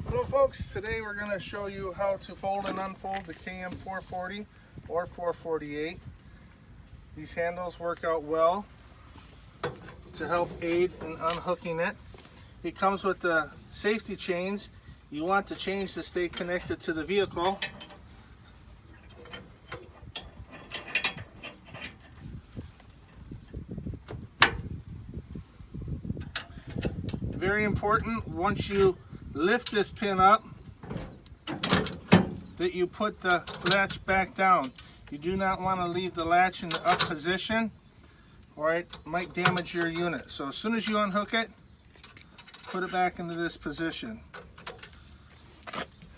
Hello folks, today we're going to show you how to fold and unfold the KM440 or 448. These handles work out well to help aid in unhooking it. It comes with the safety chains. You want the chains to stay connected to the vehicle. Very important, once you lift this pin up, that you put the latch back down. You do not want to leave the latch in the up position, or it might damage your unit. So as soon as you unhook it, put it back into this position.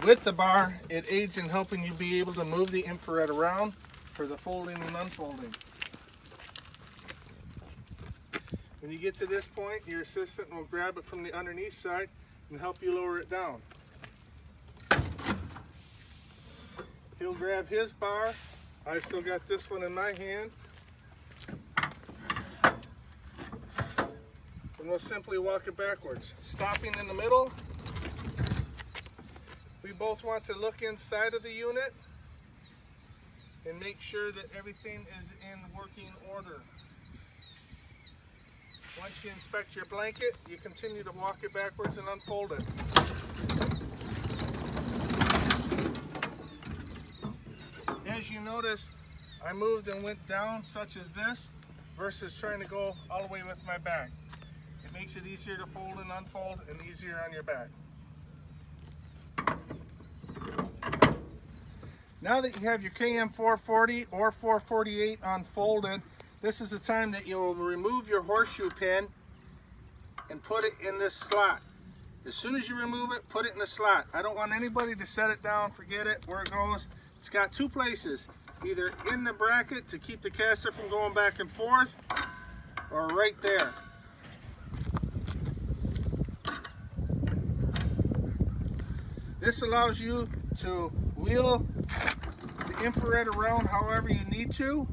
With the bar, it aids in helping you be able to move the infrared around for the folding and unfolding. When you get to this point, your assistant will grab it from the underneath side and help you lower it down. He'll grab his bar. I've still got this one in my hand. And we'll simply walk it backwards. Stopping in the middle. We both want to look inside of the unit and make sure that everything is in working order. Once you inspect your blanket, you continue to walk it backwards and unfold it. As you notice, I moved and went down such as this versus trying to go all the way with my back. It makes it easier to fold and unfold and easier on your back. Now that you have your KM440 or 448 unfolded, this is the time that you'll remove your horseshoe pin and put it in this slot. As soon as you remove it, put it in the slot. I don't want anybody to set it down, forget it, where it goes. It's got two places, either in the bracket to keep the caster from going back and forth, or right there. This allows you to wheel the infrared around however you need to.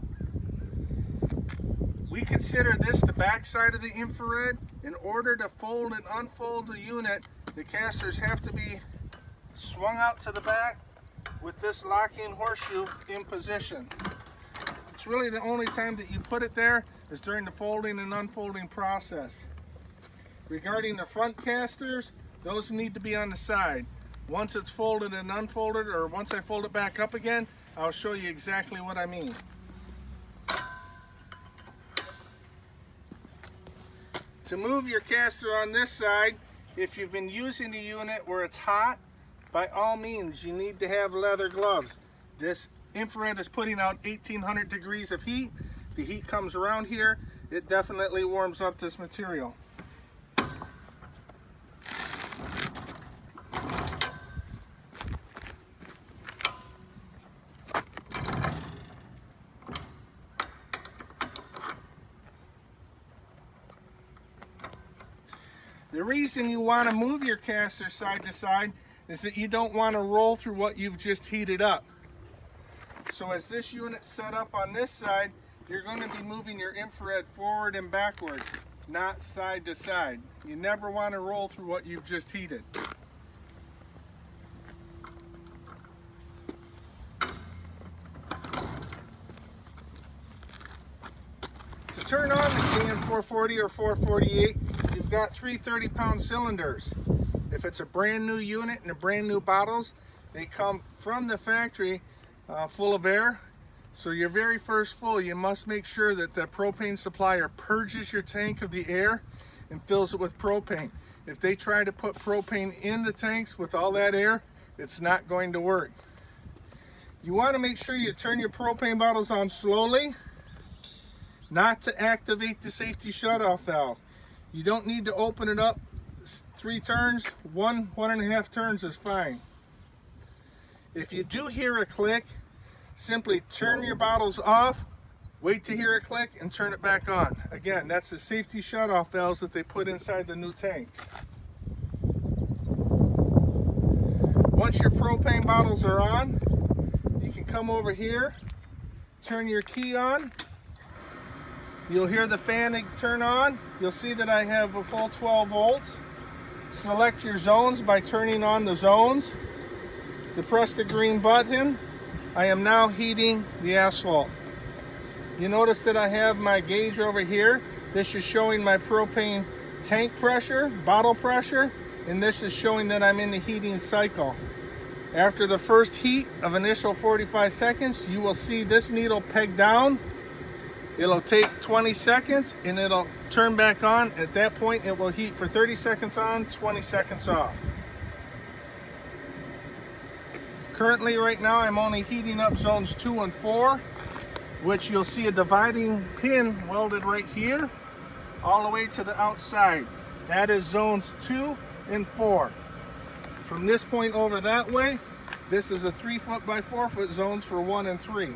We consider this the back side of the infrared. In order to fold and unfold the unit, the casters have to be swung out to the back with this locking horseshoe in position. It's really the only time that you put it there is during the folding and unfolding process. Regarding the front casters, those need to be on the side. Once it's folded and unfolded, or once I fold it back up again, I'll show you exactly what I mean. To move your caster on this side, if you've been using the unit where it's hot, by all means you need to have leather gloves. This infrared is putting out 1800 degrees of heat. The heat comes around here, it definitely warms up this material. The reason you want to move your caster side to side is that you don't want to roll through what you've just heated up. So as this unit's set up on this side, you're going to be moving your infrared forward and backwards, not side to side. You never want to roll through what you've just heated. To turn on the KM440 or 448, you've got three 30-pound cylinders. If it's a brand new unit and a brand new bottles, they come from the factory full of air. So your very first full, you must make sure that the propane supplier purges your tank of the air and fills it with propane. If they try to put propane in the tanks with all that air, it's not going to work. You want to make sure you turn your propane bottles on slowly, not to activate the safety shutoff valve. You don't need to open it up 3 turns, 1.5 turns is fine. If you do hear a click, simply turn your bottles off, wait to hear a click, and turn it back on. Again, that's the safety shutoff valves that they put inside the new tanks. Once your propane bottles are on, you can come over here, turn your key on. You'll hear the fan turn on. You'll see that I have a full 12 volts. select your zones by turning on the zones. Depress the green button. I am now heating the asphalt. You notice that I have my gauge over here. This is showing my propane tank pressure, bottle pressure, and this is showing that I'm in the heating cycle. After the first heat of initial 45 seconds, you will see this needle peg down. It'll take 20 seconds and it'll turn back on. At that point, it will heat for 30 seconds on, 20 seconds off. Currently, right now, I'm only heating up zones 2 and 4, which you'll see a dividing pin welded right here, all the way to the outside. That is zones 2 and 4. From this point over that way, this is a 3 foot by 4 foot zones for 1 and 3.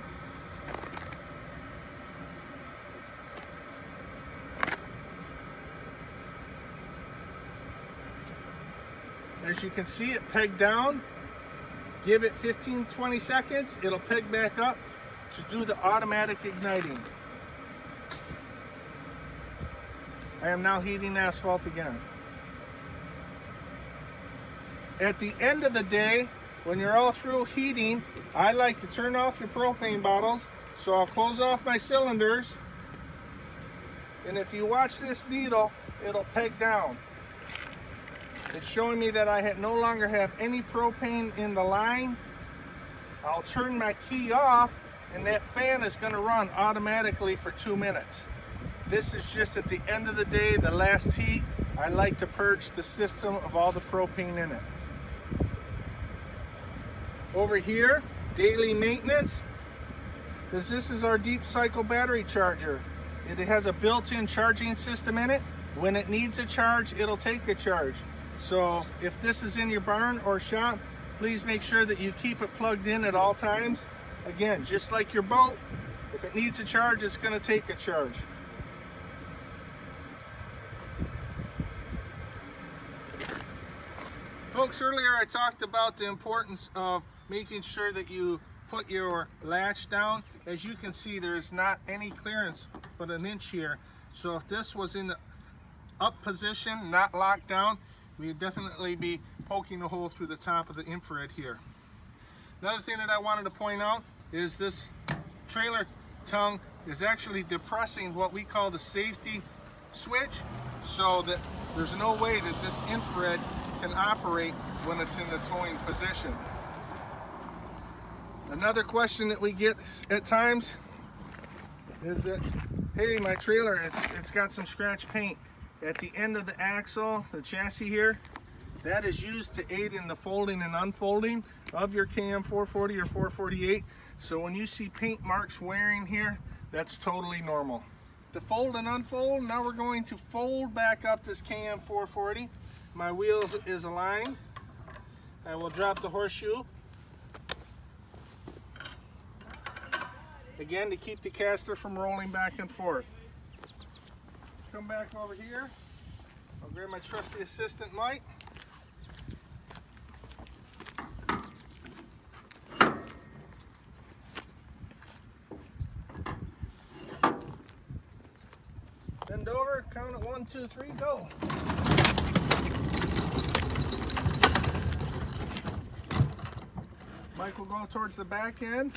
As you can see, it pegged down. Give it 15-20 seconds, it'll peg back up to do the automatic igniting. I am now heating asphalt again. At the end of the day, when you're all through heating, I like to turn off your propane bottles. So I'll close off my cylinders. And if you watch this needle, it'll peg down. It's showing me that I no longer have any propane in the line. I'll turn my key off and that fan is going to run automatically for 2 minutes. This is just at the end of the day, the last heat. I like to purge the system of all the propane in it. Over here, daily maintenance. This is our deep cycle battery charger. It has a built-in charging system in it. When it needs a charge, it'll take a charge. So if this is in your barn or shop, please make sure that you keep it plugged in at all times. Again, just like your boat, if it needs a charge, it's going to take a charge. Folks, earlier I talked about the importance of making sure that you put your latch down. As you can see, there is not any clearance but an inch here. So if this was in the up position, not locked down, we'd definitely be poking a hole through the top of the infrared here. Another thing that I wanted to point out is this trailer tongue is actually depressing what we call the safety switch, so that there's no way that this infrared can operate when it's in the towing position. Another question that we get at times is that, hey, my trailer, it's got some scratch paint at the end of the axle, the chassis here. That is used to aid in the folding and unfolding of your KM 440 or 448. So when you see paint marks wearing here, that's totally normal. To fold and unfold, now we're going to fold back up this KM 440. My wheel is aligned. I will drop the horseshoe. Again, to keep the caster from rolling back and forth. Come back over here. I'll grab my trusty assistant Mike. Bend over, count it 1, 2, 3, go. Mike will go towards the back end.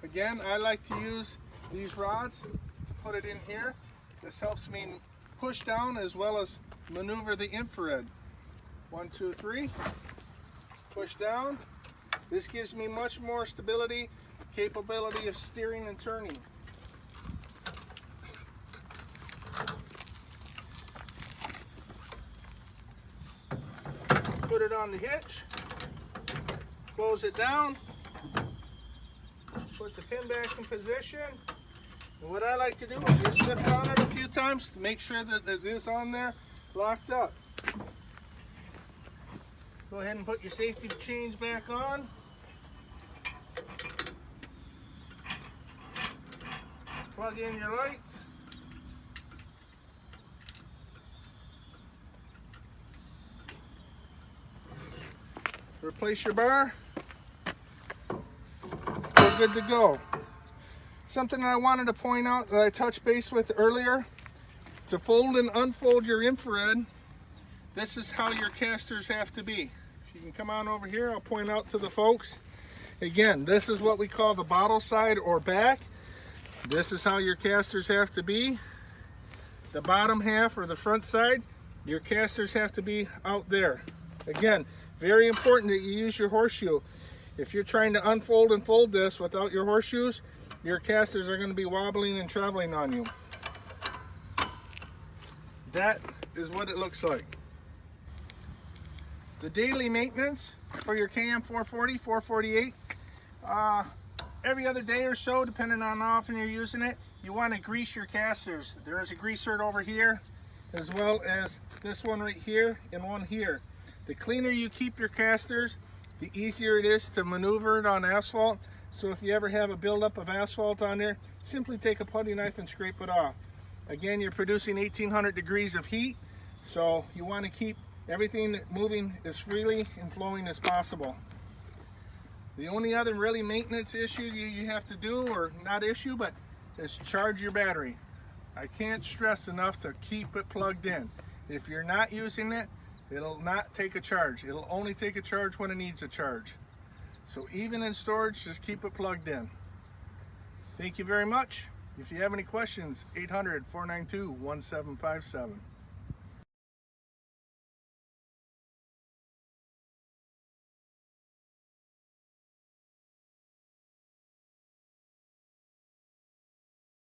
Again, I like to use these rods to put it in here. This helps me push down as well as maneuver the infrared. 1, 2, 3. Push down. This gives me much more stability, capability of steering and turning. Put it on the hitch. Close it down. Put the pin back in position. And what I like to do is just slip on it a few times to make sure that it is on there, locked up. Go ahead and put your safety chains back on. Plug in your lights. Replace your bar. We're good to go. Something I wanted to point out that I touched base with earlier, to fold and unfold your infrared, this is how your casters have to be. If you can come on over here, I'll point out to the folks. Again, this is what we call the bottle side or back. This is how your casters have to be. The bottom half or the front side, your casters have to be out there. Again, very important that you use your horseshoe. If you're trying to unfold and fold this without your horseshoes, your casters are going to be wobbling and traveling on you. That is what it looks like. The daily maintenance for your KM 440, 448, every other day or so, depending on how often you're using it, you want to grease your casters. There is a greaser over here, as well as this one right here and one here. The cleaner you keep your casters, the easier it is to maneuver it on asphalt. So if you ever have a buildup of asphalt on there, simply take a putty knife and scrape it off. Again, you're producing 1800 degrees of heat, so you want to keep everything moving as freely and flowing as possible. The only other really maintenance issue you have to do, or not issue, but is charge your battery. I can't stress enough to keep it plugged in. If you're not using it, it'll not take a charge. It'll only take a charge when it needs a charge. So even in storage, just keep it plugged in. Thank you very much. If you have any questions, 800-492-1757.